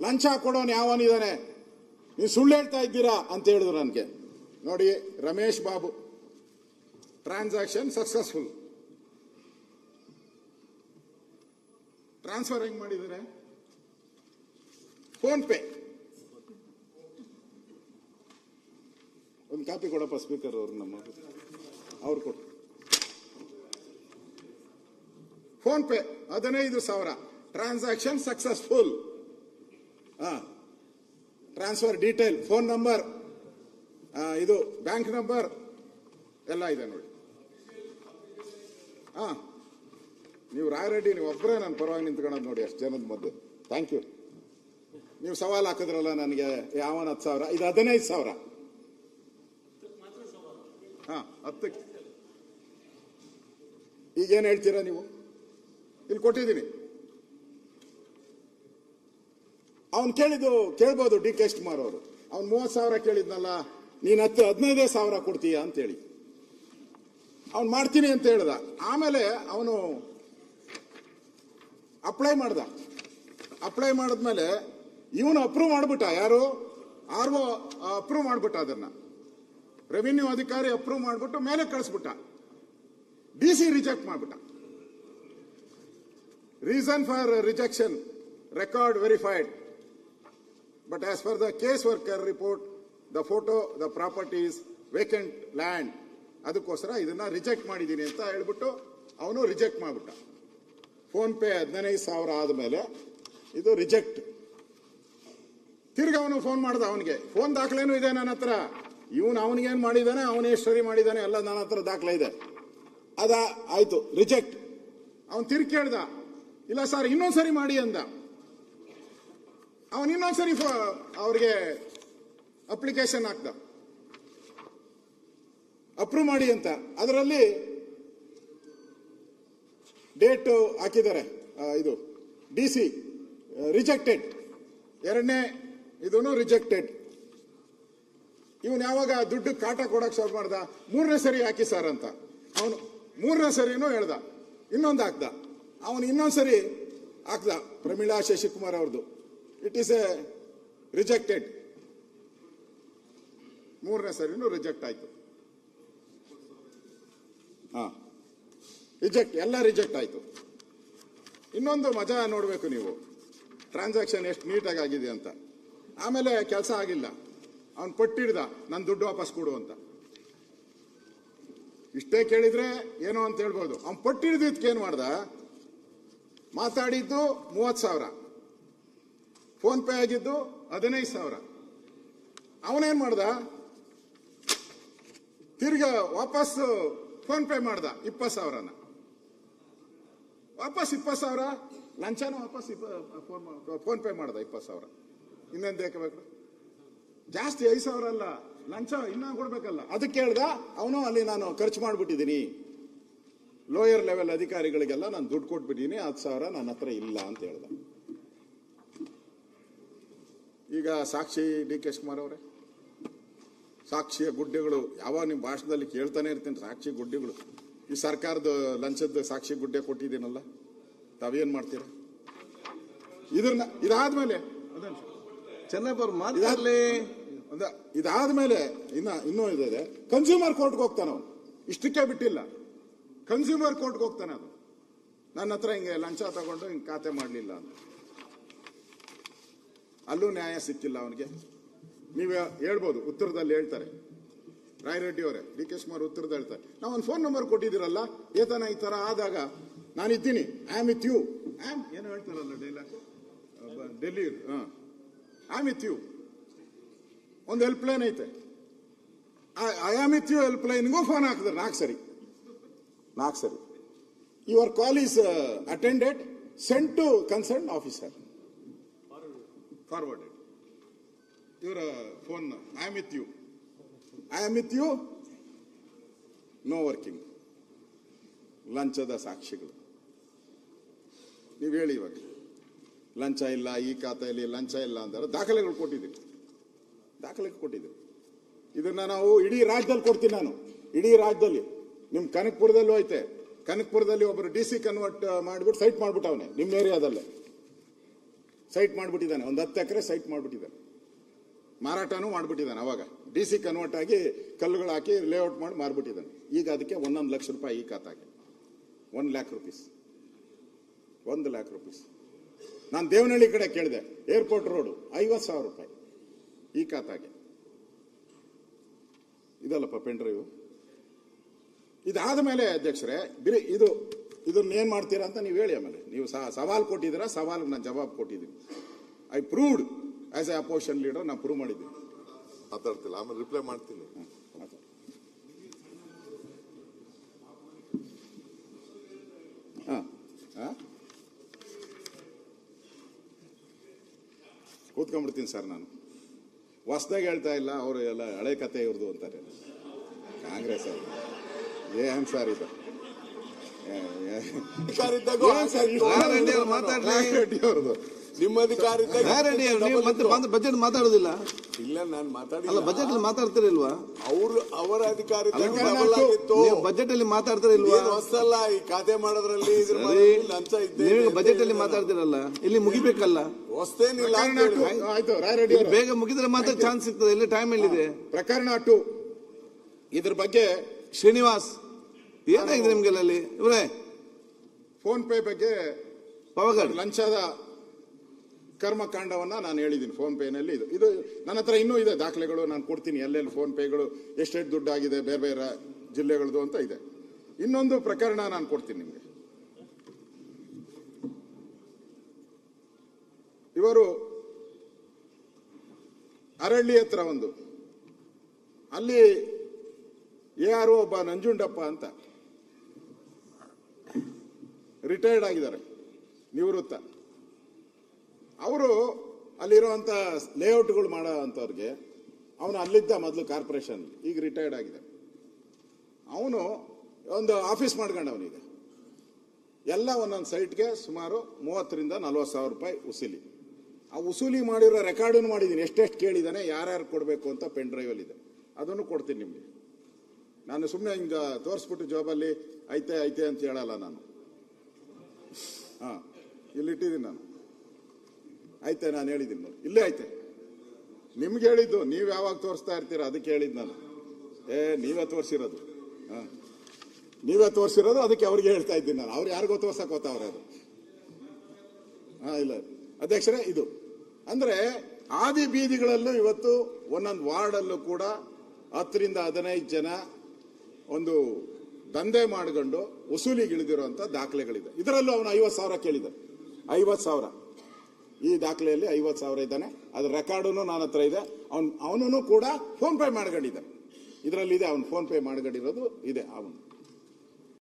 ಲಂಚ ಕೊಡೋನು ಯಾವನಿದ್ದಾನೆ, ನೀವು ಸುಳ್ಳು ಹೇಳ್ತಾ ಇದ್ದೀರಾ ಅಂತ ಹೇಳಿದ್ರು ನನಗೆ. ನೋಡಿ, Ramesh Babu, transaction successful. Transfer ಹೆಂಗ್ ಮಾಡಿದ್ದಾರೆ? Phone pay. ಒಂದು ಕಾಪಿ ಕೊಡಪ್ಪ ಸ್ಪೀಕರ್ ಅವ್ರು, ನಮ್ಮ ಅವ್ರು ಕೊಡು. Phone pay 15,000. Transaction successful. Transfer detail, phone number, ಇದು ಬ್ಯಾಂಕ್ ನಂಬರ್ ಎಲ್ಲ ಇದೆ ನೋಡಿ. ನೀವು ರಾಯರೆಡ್ಡಿ, ನೀವು ಒಬ್ಬರೇ ನನ್ನ ಪರವಾಗಿ ನಿಂತ್ಕೊಳ್ಳೋದು ನೋಡಿ, ಅಷ್ಟು ಜನದ ಮಧ್ಯೆ. Thank you. ನೀವು ಸವಾಲು ಹಾಕಿದ್ರಲ್ಲ ನನಗೆ, ಯಾವನ್ 10,000, ಇದು 15,000. 10ಕ್ಕೆ ಈಗೇನು ಹೇಳ್ತೀರಾ ನೀವು? ಇಲ್ಲಿ ಕೊಟ್ಟಿದ್ದೀನಿ. ಅವನು ಕೇಳ್ಬೋದು ಡಿ ಕೆ ಶಿವಕುಮಾರ್ ಅವರು. ಅವ್ನು 30,000 ಕೇಳಿದ್ನಲ್ಲ, ನೀನು 15,000 ಕೊಡ್ತೀಯ ಅಂತೇಳಿ ಅವ್ನು ಮಾಡ್ತೀನಿ ಅಂತ ಹೇಳ್ದ. ಆಮೇಲೆ ಅವನು ಅಪ್ಲೈ ಮಾಡಿದ್ಮೇಲೆ ಇವನು ಅಪ್ರೂವ್ ಮಾಡ್ಬಿಟ್ಟ. ಯಾರು? RO ಅಪ್ರೂವ್ ಮಾಡ್ಬಿಟ್ಟ. ಅದನ್ನ ರೆವಿನ್ಯೂ ಅಧಿಕಾರಿ ಅಪ್ರೂವ್ ಮಾಡ್ಬಿಟ್ಟು ಮೇಲೆ ಕಳಿಸ್ಬಿಟ್ಟ. DC ರಿಜೆಕ್ಟ್ ಮಾಡ್ಬಿಟ್ಟ. Reason for rejection, record verified, but as per the case worker report the photo the property is vacant land. ಅದಕ್ಕೋಸ್ಕರ ಇದನ್ನ ರಿಜೆಕ್ಟ್ ಮಾಡಿದ್ದೀನಿ ಅಂತ ಹೇಳ್ಬಿಟ್ಟು ಅವನು ರಿಜೆಕ್ಟ್ ಮಾಡ್ಬಿಟ್ಟ. ಫೋನ್ ಪೇ 15,000 ಆದ್ಮೇಲೆ ಇದು ರಿಜೆಕ್ಟ್. ತಿರ್ಗ ಅವನು ಫೋನ್ ಮಾಡ್ದ. ಅವನಿಗೆ ಫೋನ್ ದಾಖಲೆನೂ ಇದೆ ನನ್ನ ಹತ್ರ. ಅವನಿಗೇನು ಮಾಡಿದಾನೆ, ಅವನೇ ಸರಿ ಮಾಡಿದಾನೆ, ಎಲ್ಲ ನನ್ನ ಹತ್ರ ದಾಖಲೆ ಇದೆ. ಆಯ್ತು, ರಿಜೆಕ್ಟ್. ಅವನು ತಿರ್ಗಿ ಕೇಳ್ದ, ಇಲ್ಲ ಸರ್ ಇನ್ನೊಂದ್ಸರಿ ಮಾಡಿ ಅಂದ. ಅವನು ಇನ್ನೊಂದ್ಸರಿ ಅವ್ರಿಗೆ ಅಪ್ಲಿಕೇಶನ್ ಹಾಕ್ದ, ಅಪ್ರೂವ್ ಮಾಡಿ ಅಂತ. ಅದರಲ್ಲಿ ಡೇಟ್ ಹಾಕಿದ್ದಾರೆ. ಇದು DC ರಿಜೆಕ್ಟೆಡ್, ಎರಡನೇ ಇದನ್ನು ರಿಜೆಕ್ಟೆಡ್. ಇವನು ಯಾವಾಗ ದುಡ್ಡು ಕಾಟ ಕೊಡಕ್ ಸ್ಟಾರ್ಟ್ ಮಾಡ್ದ, 3ನೇ ಸರಿ ಹಾಕಿ ಸರ್ ಅಂತ. ಅವನು 3ನೇ ಸರಿನೂ ಹೇಳ್ದ, ಇನ್ನೊಂದು ಹಾಕ್ದ. ಅವನು ಇನ್ನೊಂದ್ಸರಿ ಹಾಕ್ದ, ಪ್ರಮೀಳಾ ಶಶಿಕುಮಾರ್ ಅವ್ರದ್ದು. It is A rejected. 3ನೇ ಸರಿನೂ ರಿಜೆಕ್ಟ್ ಆಯ್ತು. ರಿಜೆಕ್ಟ್, ಎಲ್ಲ ರಿಜೆಕ್ಟ್ ಆಯ್ತು. ಇನ್ನೊಂದು ಮಜಾ ನೋಡ್ಬೇಕು ನೀವು, ಟ್ರಾನ್ಸಾಕ್ಷನ್ ಎಷ್ಟು ನೀಟಾಗಿ ಆಗಿದೆ ಅಂತ. ಆಮೇಲೆ ಕೆಲಸ ಆಗಿಲ್ಲ, ಅವನು ಪಟ್ಟಿಡ್ದ, ನನ್ನ ದುಡ್ಡು ವಾಪಸ್ ಕೊಡು ಅಂತ. ಇಷ್ಟೇ ಕೇಳಿದ್ರೆ ಏನೋ ಅಂತ ಹೇಳ್ಬೋದು. ಅವ್ನು ಪಟ್ಟಿಡ್ದಿದ್ಕೇನು ಮಾಡ್ದ, ಮಾತಾಡಿದ್ದು 30,000, ಫೋನ್ ಪೇ ಆಗಿದ್ದು 15,000. ಅವನೇನ್ ಮಾಡ್ದ, ತಿರ್ಗ ವಾಪಸ್ ಫೋನ್ ಪೇ ಮಾಡ್ದ 20,000ನ. ವಾಪಸ್ 20,000 ಲಂಚನ ವಾಪಸ್ ಫೋನ್ ಪೇ ಮಾಡ್ದ 20,000. ಇನ್ನೇನು ಬೇಕಬೇಕು? ಜಾಸ್ತಿ 5,000 ಅಲ್ಲ, ಲಂಚ ಇನ್ನ ಕೊಡ್ಬೇಕಲ್ಲ. ಅದಕ್ಕೆ ಹೇಳ್ದ ಅವನು, ಅಲ್ಲಿ ನಾನು ಖರ್ಚು ಮಾಡ್ಬಿಟ್ಟಿದ್ದೀನಿ, ಲೋಯರ್ ಲೆವೆಲ್ ಅಧಿಕಾರಿಗಳಿಗೆಲ್ಲ ನಾನು ದುಡ್ಡು ಕೊಟ್ಬಿಟ್ಟಿದ್ದೀನಿ, 10,000 ನನ್ನ ಹತ್ರ ಇಲ್ಲ ಅಂತ ಹೇಳ್ದ. ಈಗ ಸಾಕ್ಷಿ ಡಿ ಕೆ ಶಿವಕುಮಾರ್ ಅವರೇ, ಸಾಕ್ಷಿಯ ಗುಡ್ಡೆಗಳು ಯಾವಾಗ ನಿಮ್ಮ ಭಾಷಣದಲ್ಲಿ ಕೇಳ್ತಾನೆ ಇರ್ತೀನಿ. ಸಾಕ್ಷಿ ಗುಡ್ಡೆಗಳು, ಈ ಸರ್ಕಾರದ ಲಂಚದ ಸಾಕ್ಷಿ ಗುಡ್ಡೆ ಕೊಟ್ಟಿದ್ದೀನಲ್ಲ, ತಾವೇನ್ ಮಾಡ್ತೀರಾ? ಇದಾದ್ಮೇಲೆ ಇದಾದ್ಮೇಲೆ ಇನ್ನೂ ಇದೆ, ಕನ್ಸ್ಯೂಮರ್ ಕೋರ್ಟ್ಗೆ ಹೋಗ್ತಾನೆ ಅವನು. ಇಷ್ಟಕ್ಕೆ ಬಿಟ್ಟಿಲ್ಲ, ಕನ್ಸ್ಯೂಮರ್ ಕೋರ್ಟ್ಗೆ ಹೋಗ್ತಾನೆ. ಅದು ನನ್ನ ಹತ್ರ ಹಿಂಗೆ ಲಂಚ ತಗೊಂಡು ಹಿಂಗೆ ಖಾತೆ ಮಾಡಲಿಲ್ಲ ಅಂತ. ಅಲ್ಲೂ ನ್ಯಾಯ ಸಿಕ್ಕಿಲ್ಲ ಅವನಿಗೆ. ನೀವು ಹೇಳ್ಬೋದು, ಉತ್ತರದಲ್ಲಿ ಹೇಳ್ತಾರೆ ರಾಯರೆಡ್ಡಿ ಅವರೇ, ಡಿ ಕೆ ಶಿವಕುಮಾರ್ ಉತ್ತರದಲ್ಲಿ ಹೇಳ್ತಾರೆ, ನಾವು ಒಂದು ಫೋನ್ ನಂಬರ್ ಕೊಟ್ಟಿದ್ದೀರಲ್ಲ, ಏತನ ಈ ತರ ಆದಾಗ ನಾನಿದ್ದೀನಿ, ಐ ಆಮ್ ವಿತ್ ಯು. ಏನು ಹೇಳ್ತಾರಲ್ಲ dialogue Delhi, I am with you. ಒಂದು ಹೆಲ್ಪ್ ಲೈನ್ ಐತೆ, I am with you help ಲೈನ್ಗೂ ಫೋನ್ ಹಾಕಿದ್ರೆ 4 ಸರಿ. Your call is attended, sent to concern officer, forwarded. ಇವರ phone, I am with you, no working. ಲಂಚದ ಸಾಕ್ಷಿಗಳು. ನೀವು ಹೇಳಿ, ಇವಾಗ ಲಂಚ ಇಲ್ಲ, ಈ ಖಾತೆಯಲ್ಲಿ ಲಂಚ ಇಲ್ಲ ಅಂತಾರೆ. ದಾಖಲೆಗಳು ಕೊಟ್ಟಿದ್ದೀವಿ. ಇದನ್ನ ನಾವು ಇಡೀ ರಾಜ್ಯದಲ್ಲಿ ಕೊಡ್ತೀನಿ. ನಾನು ಇಡೀ ರಾಜ್ಯದಲ್ಲಿ, ನಿಮ್ ಕನಕಪುರದಲ್ಲೂ ಐತೆ. ಕನಕಪುರದಲ್ಲಿ ಒಬ್ಬರು DC ಕನ್ವರ್ಟ್ ಮಾಡಿಬಿಟ್ಟು ಸೈಟ್ ಮಾಡ್ಬಿಟ್ಟವನೆ ನಿಮ್ಮ ಏರಿಯಾದಲ್ಲೇ. ಸೈಟ್ ಮಾಡಿಬಿಟ್ಟಿದ್ದಾನೆ, ಒಂದು 10 ಎಕರೆ ಸೈಟ್ ಮಾಡಿಬಿಟ್ಟಿದ್ದಾನೆ, ಮಾರಾಟನೂ ಮಾಡಿಬಿಟ್ಟಿದ್ದಾನೆ. ಅವಾಗ DC ಕನ್ವರ್ಟ್ ಆಗಿ ಕಲ್ಲುಗಳು ಹಾಕಿ ಲೇಔಟ್ ಮಾಡಿ ಮಾರ್ಬಿಟ್ಟಿದ್ದಾನೆ. ಈಗ ಅದಕ್ಕೆ 1 ಲಕ್ಷ ರೂಪಾಯಿ ಈ ಖಾತಾಗೆ 1 ಲ್ಯಾಕ್ ರುಪೀಸ್ 1 ಲ್ಯಾಕ್ ರುಪೀಸ್. ನಾನು ದೇವನಹಳ್ಳಿ ಕಡೆ ಕೇಳಿದೆ, ಏರ್ಪೋರ್ಟ್ ರೋಡು 50,000 ರೂಪಾಯಿ ಈ ಖಾತಾಗೆ. ಇದಲ್ಲಪ್ಪ ಪೆನ್ ಡ್ರೈವ್. ಇದಾದ ಮೇಲೆ ಅಧ್ಯಕ್ಷರೇ ಬಿರಿ ಇದನ್ನ ಏನ್ ಮಾಡ್ತೀರಾ ಅಂತ ನೀವು ಹೇಳಿ. ಆಮೇಲೆ ನೀವು ಸವಾಲ್ ಕೊಟ್ಟಿದ್ದೀರಾ, ಸವಾಲ್ಗೆ ನಾನು ಜವಾಬ್ ಕೊಟ್ಟಿದ್ದೀನಿ. I proved as A opposition leader, ನಾನು ಪ್ರೂವ್ ಮಾಡಿದ್ದೀನಿ. ಮಾತಾಡ್ತಿಲ್ಲ, ಆಮೇಲೆ ರಿಪ್ಲೈ ಮಾಡ್ತೀನಿ. ಕೂತ್ಕೊಂಡ್ಬಿಡ್ತೀನಿ ಸರ್. ನಾನು ಹೊಸದಾಗಿ ಹೇಳ್ತಾ ಇಲ್ಲ, ಅವರು ಎಲ್ಲ ಹಳೆ ಕತೆ ಇವ್ರದ್ದು ಅಂತಾರೆ ಕಾಂಗ್ರೆಸ್ ಅವರು. ಏನ್ ಸರ್ ಇದು? ಅವ್ರದ್ದು ನಿಮ್ಮ ಅಧಿಕಾರ ಬಜೆಟ್ ಮಾತಾಡೋದಿಲ್ಲ. ಇಲ್ಲ, ನಾನು ಅಲ್ಲ, ಬಜೆಟ್ ಅಲ್ಲಿ ಮಾತಾಡ್ತಿರಲ್ವಾ? ಅವರ ಅಧಿಕಾರದ್ದು ಬಜೆಟ್ ಅಲ್ಲಿ ಮಾತಾಡ್ತಿರಲ್ವಾ? ಹೊಸಲ್ಲ ಈ ಖಾತೆ ಮಾಡೋದ್ರಲ್ಲಿ ಲಂಚ ನೀವು ಬಜೆಟ್ ಅಲ್ಲಿ ಮಾತಾಡ್ತಿರಲ್ಲ, ಇಲ್ಲಿ ಮುಗಿಬೇಕಲ್ಲ. ಹೊಸೇನಿಲ್ಲ. ಆಯ್ತು, ರಾಯರೆಡ್ಡಿ ಅವರು ಬೇಗ ಮುಗಿದ್ರೆ ಮಾತ್ರ ಚಾನ್ಸ್ ಸಿಗ್ತದೆ. ಇಲ್ಲಿ ಟೈಮ್ ಎಲ್ಲಿದೆ? ಪ್ರಕರಣ 2 ಇದ್ರ ಬಗ್ಗೆ ಶ್ರೀನಿವಾಸ್ ಏನಾಗಿದೆ ನಿಮ್ಗೆಲ್ಲ ಅಲ್ಲಿ? ಇವರೇ ಫೋನ್ ಪೇ ಬಗ್ಗೆ ಪವಗಡ್ ಲಂಚದ ಕರ್ಮಕಾಂಡವನ್ನ ನಾನು ಹೇಳಿದ್ದೀನಿ. ಫೋನ್ ಪೇನಲ್ಲಿ ಇದು ನನ್ನ ಹತ್ರ ಇನ್ನೂ ಇದೆ ದಾಖಲೆಗಳು, ನಾನು ಕೊಡ್ತೀನಿ. ಎಲ್ಲೆಲ್ಲಿ ಫೋನ್ ಪೇಗಳು ಎಷ್ಟೆಷ್ಟು ದುಡ್ಡು ಆಗಿದೆ ಬೇರೆ ಬೇರೆ ಜಿಲ್ಲೆಗಳದ್ದು ಅಂತ ಇದೆ. ಇನ್ನೊಂದು ಪ್ರಕರಣ ನಾನು ಕೊಡ್ತೀನಿ ನಿಮಗೆ. ಇವರು ಅರಳ್ಳಿ ಹತ್ರ ಅಲ್ಲಿ ಯಾರು ಒಬ್ಬ ನಂಜುಂಡಪ್ಪ ಅಂತ ರಿಟೈರ್ಡ್ ಆಗಿದ್ದಾರೆ, ನಿವೃತ್ತ. ಅವರು ಅಲ್ಲಿರುವಂತ ಲೇಔಟ್ಗಳು ಮಾಡೋ ಅಂಥವ್ರಿಗೆ, ಅವನು ಅಲ್ಲಿದ್ದ ಮೊದಲು ಕಾರ್ಪೊರೇಷನ್, ಈಗ ರಿಟೈರ್ಡ್ ಆಗಿದೆ. ಅವನು ಒಂದು ಆಫೀಸ್ ಮಾಡ್ಕೊಂಡವನೀಗ. ಎಲ್ಲ ಒಂದೊಂದು ಸೈಟ್ಗೆ ಸುಮಾರು 30,000 ರಿಂದ 40,000 ರೂಪಾಯಿ ಉಸೂಲಿ. ಆ ಉಸೂಲಿ ಮಾಡಿರೋ ರೆಕಾರ್ಡನ್ನು ಮಾಡಿದ್ದೀನಿ, ಎಷ್ಟೆಷ್ಟು ಕೇಳಿದ್ದಾನೆ, ಯಾರ್ಯಾರು ಕೊಡಬೇಕು ಅಂತ ಪೆನ್ ಡ್ರೈವಲ್ಲಿ ಇದೆ. ಅದನ್ನು ಕೊಡ್ತೀನಿ ನಿಮಗೆ. ನಾನು ಸುಮ್ಮನೆ ಹಿಂಗೆ ತೋರಿಸ್ಬಿಟ್ಟು ಜಾಬಲ್ಲಿ ಐತೆ ಐತೆ ಅಂತ ಹೇಳಲ್ಲ ನಾನು. ಇಲ್ಲಿಟ್ಟಿದ್ದೀನಿ ನಾನು. ಐತೆ, ನಾನು ಹೇಳಿದ್ದೀನಿ ನೋಡಿ, ಇಲ್ಲೇ ಐತೆ. ನಿಮ್ಗೆ ಹೇಳಿದ್ದು, ನೀವು ಯಾವಾಗ ತೋರಿಸ್ತಾ ಇರ್ತೀರ ಅದಕ್ಕೆ ಹೇಳಿದ್ದು ನಾನು. ನೀವೇ ತೋರಿಸಿರೋದು, ನೀವೇ ತೋರಿಸಿರೋದು, ಅದಕ್ಕೆ ಅವ್ರಿಗೆ ಹೇಳ್ತಾ ಇದ್ದೀನಿ ನಾನು. ಅವ್ರು ಯಾರಿಗೋ ತೋರ್ಸಕ್ ಹೋಗ್ತಾವ್ರೆ ಅದು. ಇಲ್ಲ ಅಧ್ಯಕ್ಷರೇ, ಇದು ಅಂದ್ರೆ ಆದಿ ಬೀದಿಗಳಲ್ಲೂ ಇವತ್ತು ಒಂದೊಂದು ವಾರ್ಡಲ್ಲೂ ಕೂಡ 10 ರಿಂದ 15 ಜನ ಒಂದು ದಂಧೆ ಮಾಡಿಕೊಂಡು ವಸೂಲಿಗಿಳಿದಿರುವಂತ ದಾಖಲೆಗಳಿದೆ. ಇದರಲ್ಲೂ ಅವನು 50,000 ಕೇಳಿದ. 50,000 ಈ ದಾಖಲೆಯಲ್ಲಿ 50,000 ಇದ್ದಾನೆ. ಅದ್ರ ರೆಕಾರ್ಡು ನನ್ನ ಹತ್ರ ಇದೆ. ಅವನು ಕೂಡ ಫೋನ್ ಪೇ ಮಾಡ್ಕೊಂಡಿದ್ದಾನೆ. ಇದರಲ್ಲಿದೆ, ಅವನು ಫೋನ್ ಪೇ ಮಾಡ್ಕೊಂಡಿರೋದು ಇದೆ ಅವನು.